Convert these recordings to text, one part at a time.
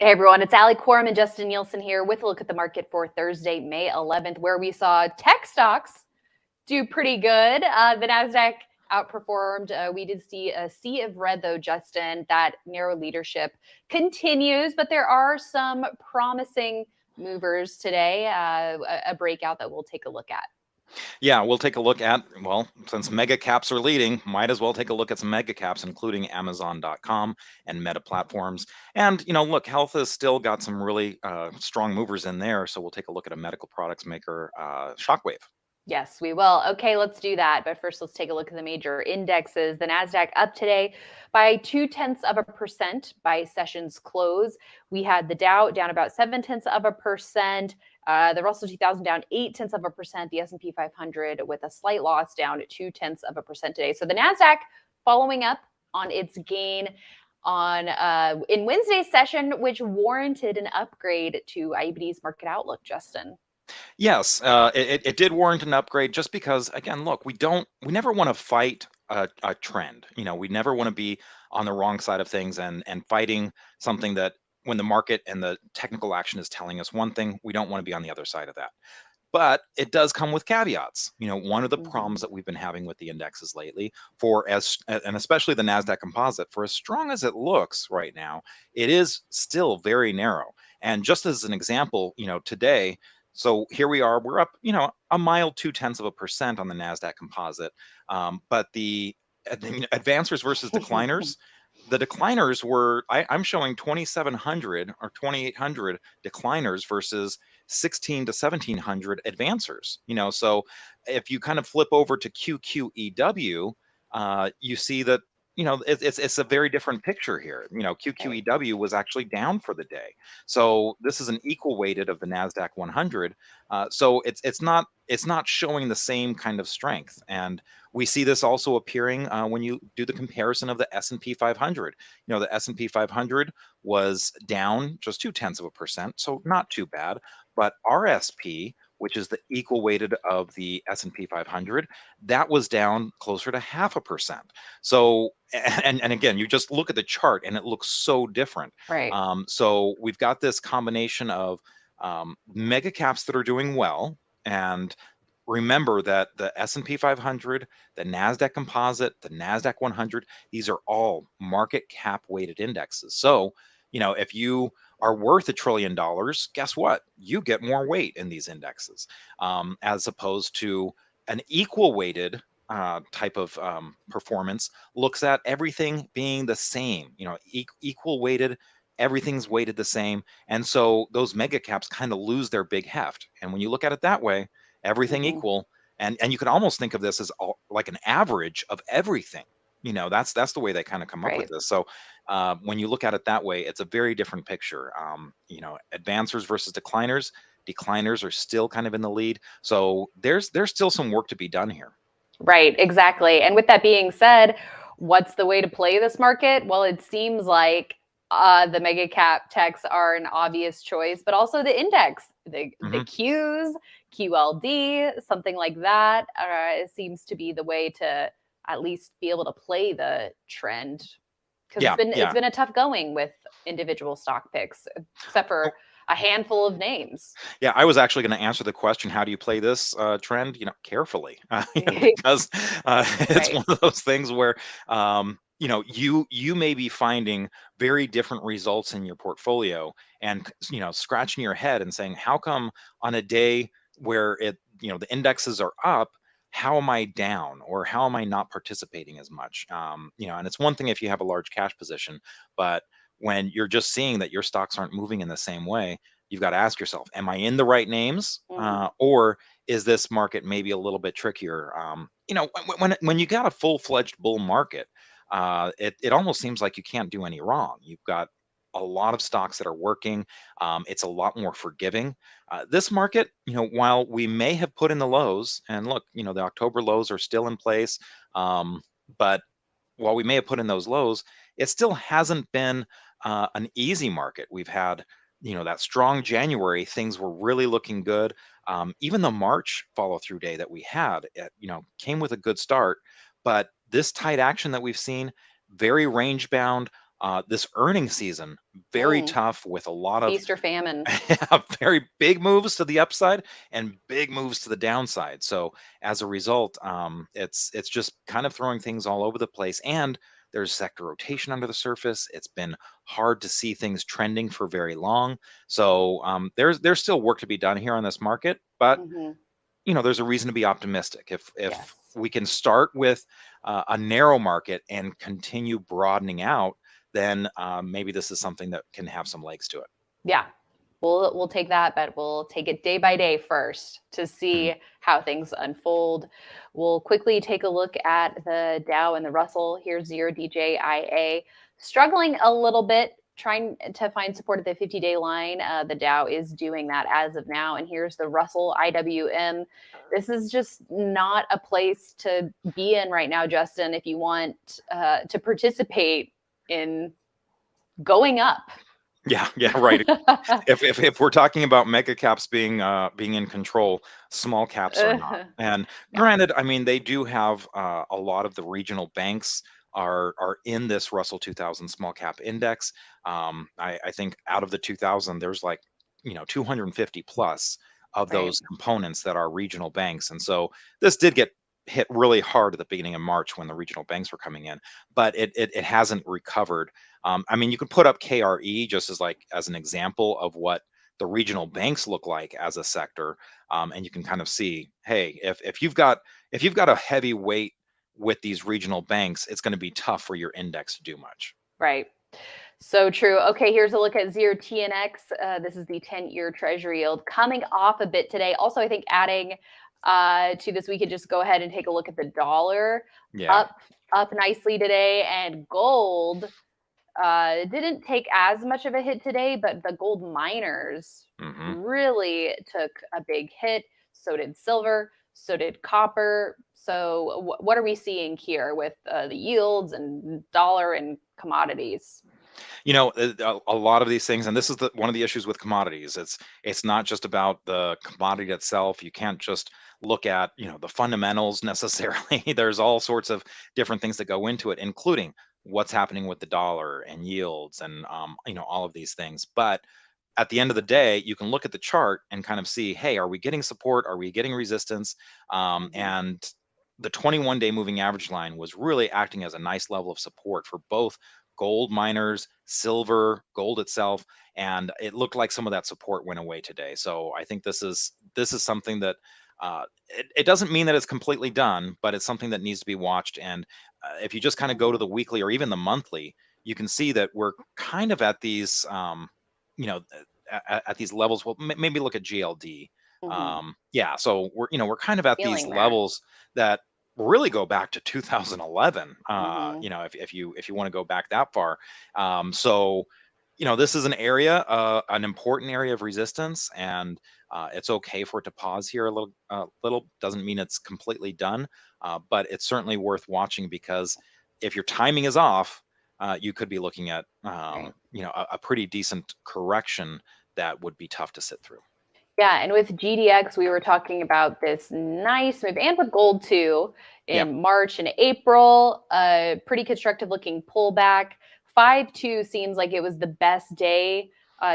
Hey everyone, it's Coram and Justin Nielsen here with a look at the market for Thursday, May 11th, where we saw tech stocks do pretty good. The NASDAQ outperformed. We did see a sea of red, though, Justin. That narrow leadership continues, but there are some promising movers today, a breakout that we'll take a look at. Yeah, we'll take a look at, well, since Megacaps are leading, might as well take a look at some Megacaps, including Amazon.com and Meta Platforms. And, look, health has still got some really strong movers in there. So we'll take a look at a medical products maker, Shockwave. Yes, we will. Okay, let's do that. But first, let's take a look at the major indexes. The NASDAQ up today by 0.2% by session's close. We had the Dow down about 0.7%. The Russell 2000 down 0.8%. The S&P 500 with a slight loss down at 0.2% today. So the NASDAQ following up on its gain on in Wednesday's session, which warranted an upgrade to IBD's market outlook, Justin. Yes, it did warrant an upgrade just because, again, look, we never want to fight a trend. We never want to be on the wrong side of things and fighting something that when the market and the technical action is telling us one thing, we don't want to be on the other side of that. But it does come with caveats. One of the problems that we've been having with the indexes lately, and especially the NASDAQ composite, for as strong as it looks right now, it is still very narrow. And just as an example, today, so here we are, we're up, a mild 0.2% on the NASDAQ composite. But the advancers versus decliners, the decliners were, I'm showing 2,700 or 2,800 decliners versus 16 to 1,700 advancers. So if you kind of flip over to QQEW, you see that it's a very different picture here. QQEW was actually down for the day, so this is an equal weighted of the NASDAQ 100. So it's not showing the same kind of strength, and we see this also appearing when you do the comparison of the S&P 500. The S&P 500 was down just 0.2%, so not too bad. But RSP, which is the equal weighted of the S&P 500, that was down closer to 0.5%. So, and again, you just look at the chart and it looks so different. Right. So we've got this combination of mega caps that are doing well, and remember that the S&P 500, the NASDAQ composite, the NASDAQ 100, these are all market cap weighted indexes. So, if you are worth $1 trillion, guess what? You get more weight in these indexes, as opposed to an equal weighted type of performance looks at everything being the same, equal weighted, everything's weighted the same. And so those mega caps kind of lose their big heft. And when you look at it that way, everything equal, and you can almost think of this as like an average of everything. That's the way they kind of come up with this. So when you look at it that way, it's a very different picture. Advancers versus decliners. Decliners are still kind of in the lead. So there's still some work to be done here. Right, exactly. And with that being said, what's the way to play this market? Well, it seems like the mega cap techs are an obvious choice, but also the index, the Qs, QLD, something like that seems to be the way to at least be able to play the trend. Because it's been a tough going with individual stock picks, except for a handful of names. Yeah, I was actually going to answer the question, how do you play this trend? Carefully, because it's one of those things where you may be finding very different results in your portfolio, and scratching your head and saying, how come on a day where the indexes are up, how am I down, or how am I not participating as much? And it's one thing if you have a large cash position, but when you're just seeing that your stocks aren't moving in the same way, you've got to ask yourself, am I in the right names? Or is this market maybe a little bit trickier? When you got a full-fledged bull market, it almost seems like you can't do any wrong. You've got a lot of stocks that are working. It's a lot more forgiving. This market, while we may have put in the lows, and look, the October lows are still in place, but while we may have put in those lows, it still hasn't been an easy market. We've had that strong January, things were really looking good. Even the March follow-through day that we had, came with a good start. But this tight action that we've seen, very range bound, this earnings season, very Mm, tough with a lot of feast or famine. very big moves to the upside and big moves to the downside. So as a result, it's just kind of throwing things all over the place. And there's sector rotation under the surface. It's been hard to see things trending for very long. So there's still work to be done here on this market, but Hmm. there's a reason to be optimistic. If Yes. we can start with a narrow market and continue broadening out, then maybe this is something that can have some legs to it. Yeah. We'll take that, but we'll take it day by day first to Mhm. see how things unfold. We'll quickly take a look at the Dow and the Russell. Here's 0 DJIA, struggling a little bit, trying to find support at the 50-day line. The Dow is doing that as of now. And here's the Russell IWM. This is just not a place to be in right now, Justin, if you want to participate in going up. Yeah, right. If we're talking about mega caps being in control, small caps are not. And Yeah, granted, I mean they do have a lot of the regional banks are in this Russell 2000 small cap index. I think out of the 2000, there's like 250 plus of right. those components that are regional banks, and so this did get hit really hard at the beginning of March when the regional banks were coming in, but it hasn't recovered. I mean, you could put up KRE just as an example of what the regional banks look like as a sector, and you can kind of see, hey, if you've got a heavy weight with these regional banks, it's going to be tough for your index to do much. Right. So true. Okay, here's a look at 0 TNX. This is the 10-year treasury yield coming off a bit today. Also, I think adding to this, we could just go ahead and take a look at the dollar Yeah. up nicely today, and gold didn't take as much of a hit today, but the gold miners Hmm. really took a big hit. So did silver, so did copper. So, what are we seeing here with the yields and dollar and commodities? A lot of these things, and this is one of the issues with commodities. It's not just about the commodity itself. You can't just look at the fundamentals necessarily. There's all sorts of different things that go into it, including what's happening with the dollar and yields and all of these things. But at the end of the day, you can look at the chart and kind of see, hey, are we getting support? Are we getting resistance? Hmm. And the 21-day moving average line was really acting as a nice level of support for both gold miners, silver, gold itself, and it looked like some of that support went away today. So I think this is something that it doesn't mean that it's completely done, but it's something that needs to be watched. And if you just kind of go to Hmm. the weekly or even the monthly, you can see that we're kind of at these you know at these levels. Well, maybe look at GLD. Hmm. Yeah, so we're kind of at these Feeling there. levels that really go back to 2011. Hmm. If you want to go back that far. So this is an area, an important area of resistance, and it's okay for it to pause here a little. Doesn't mean it's completely done, but it's certainly worth watching because if your timing is off, you could be looking at Right. a pretty decent correction that would be tough to sit through. Yeah, and with GDX, we were talking about this nice move, and with gold too, Yeah. in March and April, a pretty constructive looking pullback. 5-2 seems like it was the best day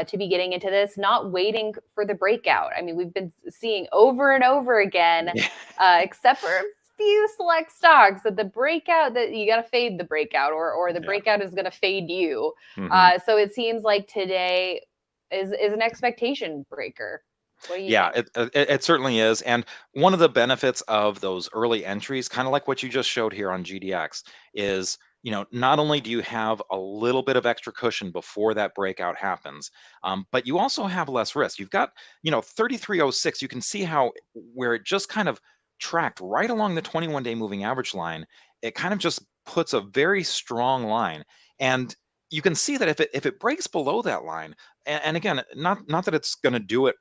to be getting into this, not waiting for the breakout. I mean, we've been seeing over and over again, Yeah. except for a few select stocks, that the breakout, that you got to fade the breakout, or the Yeah. breakout is going to fade you. Hmm. So it seems like today is an expectation breaker. What do you Yeah, think? it certainly is. And one of the benefits of those early entries, kind of like what you just showed here on GDX, is not only do you have a little bit of extra cushion before that breakout happens, but you also have less risk. You've got 3306. You can see how where it just kind of tracked right along the 21-day moving average line. It kind of just puts a very strong line, and you can see that if it breaks below that line, and again, not that it's going to do it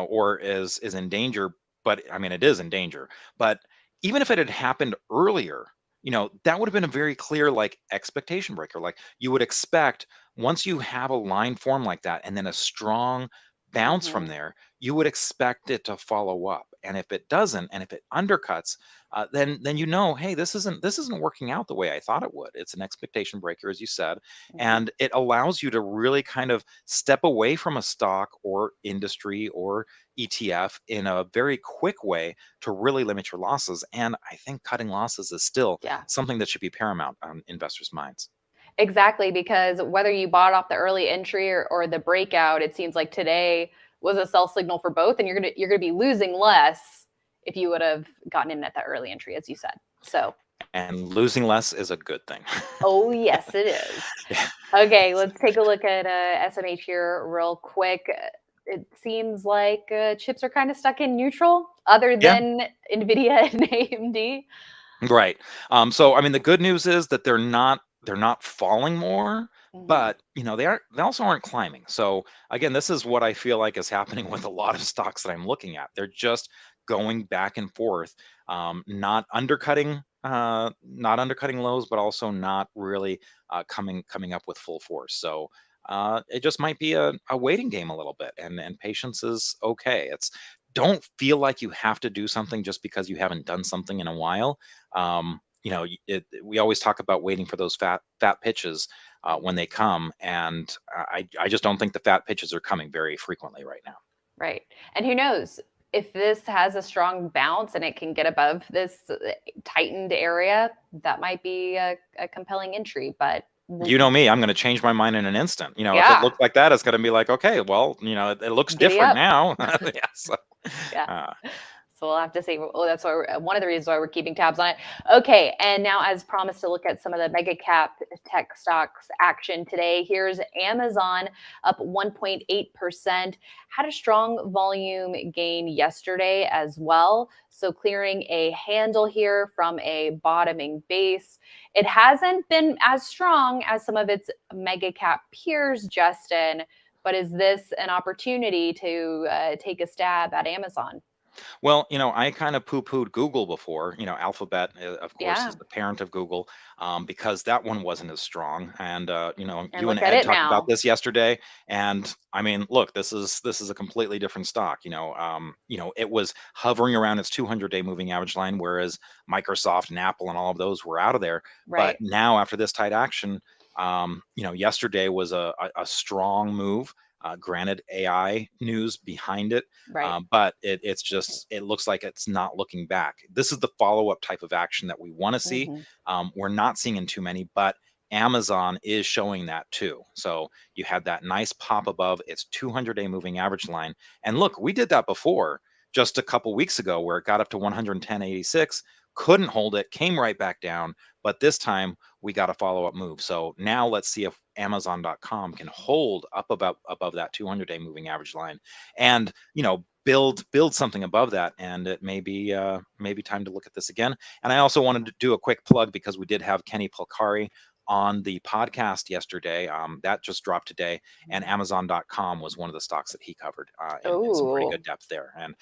or is in danger, but I mean, it is in danger. But even if it had happened earlier, that would have been a very clear like expectation breaker. Like you would expect once you have a line form like that and then a strong bounce from Mhm. there, you would expect it to follow up. And if it doesn't, and if it undercuts, then hey, this isn't working out the way I thought it would. It's an expectation breaker, as you said, and it allows you to really kind of step away from a stock or industry or ETF in a very quick way to really limit your losses. And I think cutting losses is still Yeah. something that should be paramount on investors' minds. Exactly, because whether you bought off the early entry or the breakout, it seems like today was a sell signal for both, and you're gonna be losing less if you would have gotten in at the early entry, as you said. So, And losing less is a good thing. oh yes, it is. Yeah. Okay, let's take a look at SMH here real quick. It seems like chips are kind of stuck in neutral, other Yeah. than Nvidia and AMD. Right. So I mean, the good news is that they're not falling more, Mhm. but they also aren't climbing. So again, this is what I feel like is happening with a lot of stocks that I'm looking at. They're just going back and forth, not undercutting lows, but also not really coming up with full force. So it just might be a waiting game a little bit, and patience is okay. It's Don't feel like you have to do something just because you haven't done something in a while. We always talk about waiting for those fat pitches when they come, and I just don't think the fat pitches are coming very frequently right now. Right. And who knows if this has a strong bounce and it can get above this tightened area, that might be a compelling entry. But You know me, I'm going to change my mind in an instant. If it yeah, looks like that, it's going to be like, okay, well, it looks giddy different up. now. Yeah. So, Yeah. uh, So we'll have to see. Well, that's why one of the reasons why we're keeping tabs on it. Okay, and now as promised, to look at some of the mega cap tech stocks action today. Here's Amazon up 1.8%. Had a strong volume gain yesterday as well. So clearing a handle here from a bottoming base. It hasn't been as strong as some of its mega cap peers, Justin. But is this an opportunity to take a stab at Amazon? Well, I kind of poo-pooed Google before. Alphabet, of course, is Yeah. the parent of Google, because that one wasn't as strong. And And you and look at Ed it talked about now. this yesterday. And I mean, look, this is a completely different stock. It was hovering around its 200-day moving average line, whereas Microsoft and Apple and all of those were out of there. But Right. now, after this tight action, yesterday was a strong move. Granted, AI news behind it, Right. but it looks like it's not looking back. This is the follow-up type of action that we want to see. Hmm. We're not seeing in too many, but Amazon is showing that too. So you had that nice pop above its 200-day moving average line. And look, we did that before just a couple weeks ago where it got up to 110.86, couldn't hold it, came right back down, but this time we got a follow-up move. So now let's see if Amazon.com can hold up above that 200-day moving average line, and build something above that. And it may be time to look at this again. And I also wanted to do a quick plug because we did have Kenny Polcari on the podcast yesterday. That just dropped today, and Amazon.com was one of the stocks that he covered in some pretty Oh, good depth there. And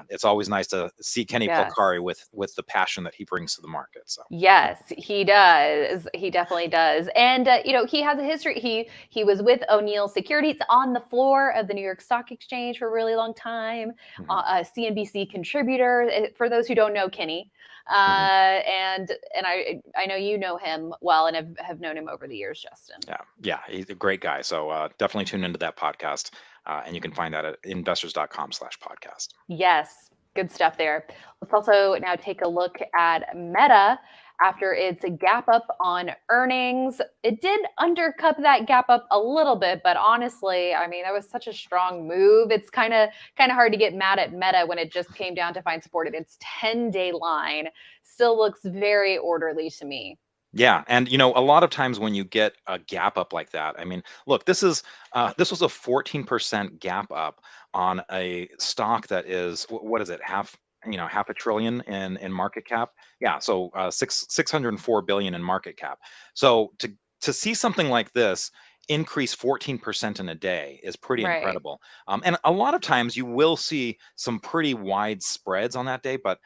it's always nice to see Kenny yes. Polcari with the passion that he brings to the market. So Yes, he does. He definitely does. And he has a history. He was with O'Neill Securities on the floor of the New York Stock Exchange for a really long time. mhm, A CNBC contributor. For those who don't know Kenny, mhm. and I know you know him well and have known him over the years, Justin. Yeah, he's a great guy. So definitely tune into that podcast, and you can find that at investors.com/podcast. Yes, good stuff there. Let's also now take a look at Meta after its gap up on earnings. It did undercut that gap up a little bit, but honestly, I mean, that was such a strong move. It's kind of hard to get mad at Meta when it just came down to find support at its 10-day line. Still looks very orderly to me. Yeah, and a lot of times when you get a gap up like that, I mean, look, this was a 14% gap up on a stock that is what is it, half a trillion in market cap. Yeah, so 604 billion in market cap. So to see something like this increase 14% in a day is pretty Right. incredible. And a lot of times you will see some pretty wide spreads on that day, but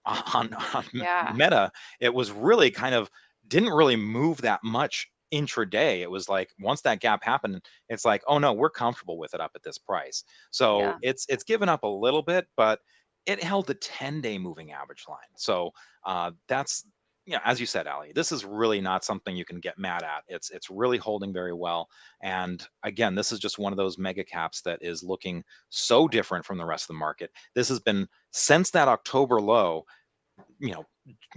on Yeah. Meta, it was really kind of didn't really move that much intraday. It was like once that gap happened, it's like, oh no, we're comfortable with it up at this price. So Yeah. it's given up a little bit, but it held the 10-day moving average line. So that's, as you said, Ali, this is really not something you can get mad at. It's really holding very well. And again, this is just one of those mega caps that is looking so different from the rest of the market. This has been since that October low,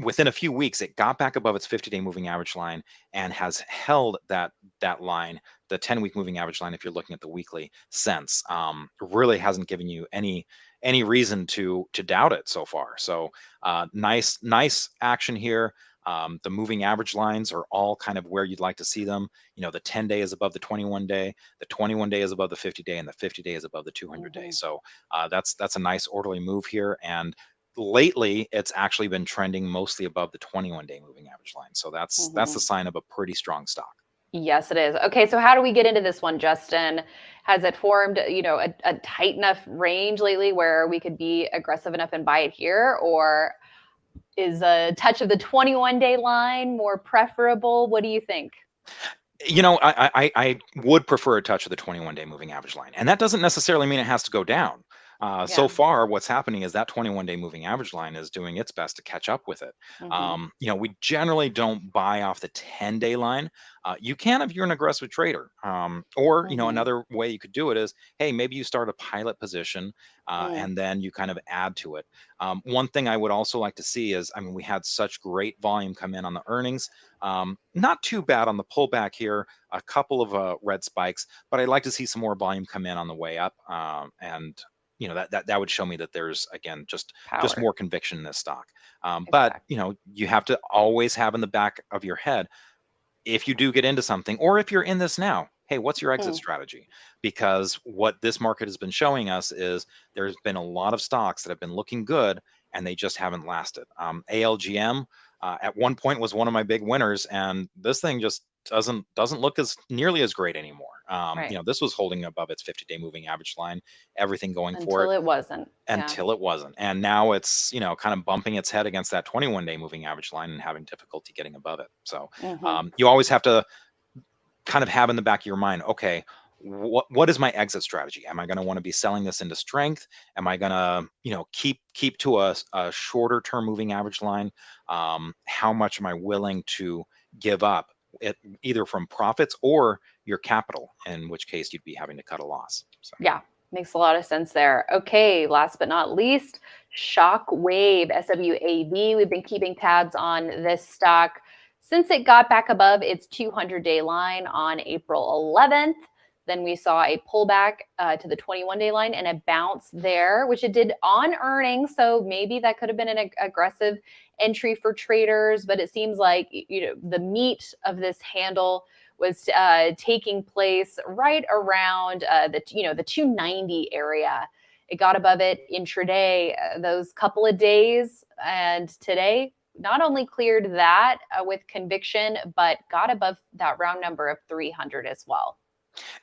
within a few weeks, it got back above its 50-day moving average line and has held that line, the 10-week moving average line, if you're looking at the weekly, since. Really hasn't given you any reason to doubt it so far. So nice action here. The moving average lines are all kind of where you'd like to see them. The 10-day is above the 21-day, the 21-day is above the 50-day, and the 50-day is above the 200-day. So that's a nice orderly move here. And lately, it's actually been trending mostly above the 21-day moving average line. So that's the sign of a pretty strong stock. Yes, it is. Okay, so how do we get into this one, Justin? Has it formed, a tight enough range lately where we could be aggressive enough and buy it here? Or is a touch of the 21-day line more preferable? What do you think? I would prefer a touch of the 21-day moving average line. And that doesn't necessarily mean it has to go down. So far, what's happening is that 21-day moving average line is doing its best to catch up with it. We generally don't buy off the 10-day line. You can if you're an aggressive trader. Or, another way you could do it is, hey, maybe you start a pilot position and then you kind of add to it. One thing I would also like to see is, we had such great volume come in on the earnings. Not too bad on the pullback here, a couple of red spikes, but I'd like to see some more volume come in on the way up. And that would show me that there's, again, just more conviction in this stock. But you have to always have in the back of your head, if you do get into something, or if you're in this now, hey, what's your exit strategy? Because what this market has been showing us is there's been a lot of stocks that have been looking good and they just haven't lasted. ALGM at one point was one of my big winners, and this thing just doesn't look as nearly as great anymore. This was holding above its 50-day moving average line, everything going for it until it wasn't. Until it wasn't. And now it's, kind of bumping its head against that 21-day moving average line and having difficulty getting above it. So you always have to kind of have in the back of your mind, okay, what is my exit strategy? Am I going to want to be selling this into strength? Am I going to, keep to a shorter term moving average line? How much am I willing to give up, either from profits or your capital, in which case you'd be having to cut a loss? So. Yeah, makes a lot of sense there. Okay, last but not least, Shockwave, SWAV. We've been keeping tabs on this stock since it got back above its 200-day line on April 11th. Then we saw a pullback to the 21-day line and a bounce there, which it did on earnings. So maybe that could have been an aggressive entry for traders, but it seems like the meat of this handle was taking place right around the 290 area. It got above it intraday those couple of days, and today not only cleared that with conviction, but got above that round number of 300 as well.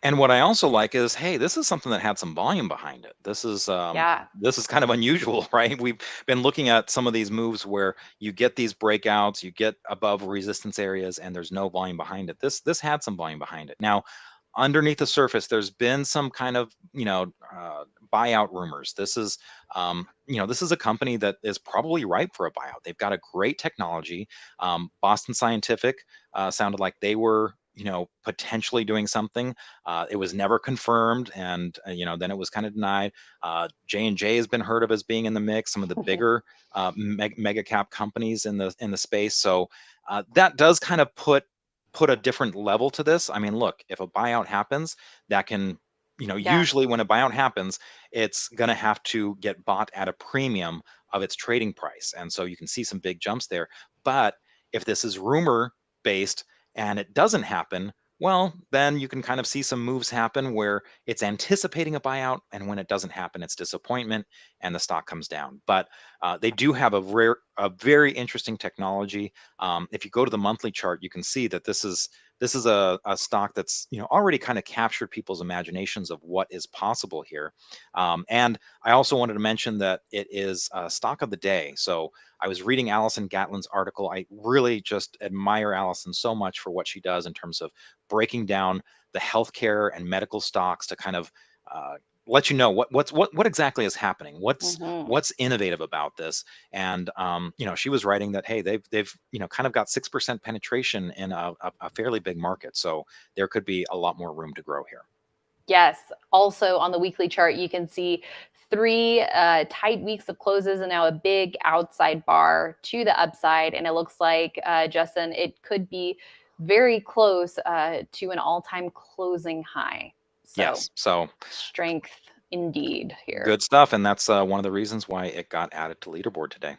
And what I also like is, hey, this is something that had some volume behind it. This is kind of unusual, right? We've been looking at some of these moves where you get these breakouts, you get above resistance areas, and there's no volume behind it. This had some volume behind it. Now, underneath the surface, there's been some kind of buyout rumors. This is this is a company that is probably ripe for a buyout. They've got a great technology. Boston Scientific sounded like they were potentially doing something. It was never confirmed, and then it was kind of denied. J&J has been heard of as being in the mix. Some of the bigger mega cap companies in the space. So that does kind of put a different level to this. Look, if a buyout happens, that can usually when a buyout happens, it's going to have to get bought at a premium of its trading price, and so you can see some big jumps there. But if this is rumor based and it doesn't happen, well, then you can kind of see some moves happen where it's anticipating a buyout, and when it doesn't happen, it's disappointment and the stock comes down. But they do have a very interesting technology. If you go to the monthly chart, you can see that this is a stock that's already kind of captured people's imaginations of what is possible here. And I also wanted to mention that it is a stock of the day. So I was reading Allison Gatlin's article. I really just admire Allison so much for what she does in terms of breaking down the healthcare and medical stocks to kind of let you know what exactly is happening, Mhm. what's innovative about this. And she was writing that, hey, they've kind of got 6% penetration in a fairly big market, so there could be a lot more room to grow here. Yes. Also on the weekly chart, you can see 3 tight weeks of closes and now a big outside bar to the upside. And it looks like, Justin, it could be very close to an all-time closing high. So Yes, so strength indeed here. good stuff, and that's one of the reasons why it got added to leaderboard today.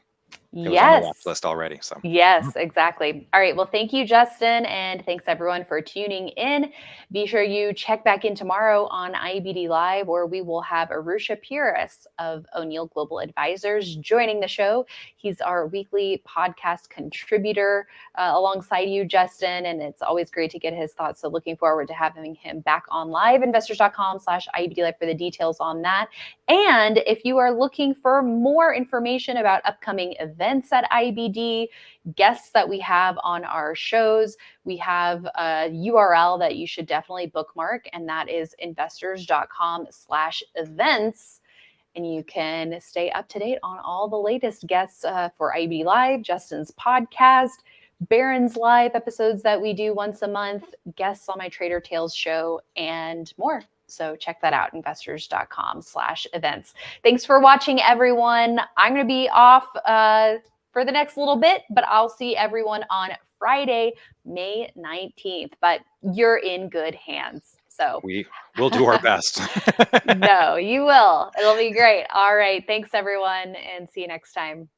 It was on the watch Yes. list already. So Yes, exactly. All right. Well, thank you, Justin. And thanks everyone for tuning in. Be sure you check back in tomorrow on IBD Live, where we will have Arusha Puris of O'Neill Global Advisors joining the show. He's our weekly podcast contributor alongside you, Justin. And it's always great to get his thoughts. So looking forward to having him back on live, investors.com/IBD Live for the details on that. And if you are looking for more information about upcoming events at IBD, guests that we have on our shows, we have a URL that you should definitely bookmark, and that is investors.com/events. And you can stay up to date on all the latest guests for IBD Live, Justin's podcast, Barron's Live episodes that we do once a month, guests on my Trader Tales show, and more. So check that out, investors.com/events. Thanks for watching, everyone. I'm going to be off for the next little bit, but I'll see everyone on Friday, May 19th. But you're in good hands. So we will do our best. no, you will. It'll be great. All right. Thanks, everyone, and see you next time.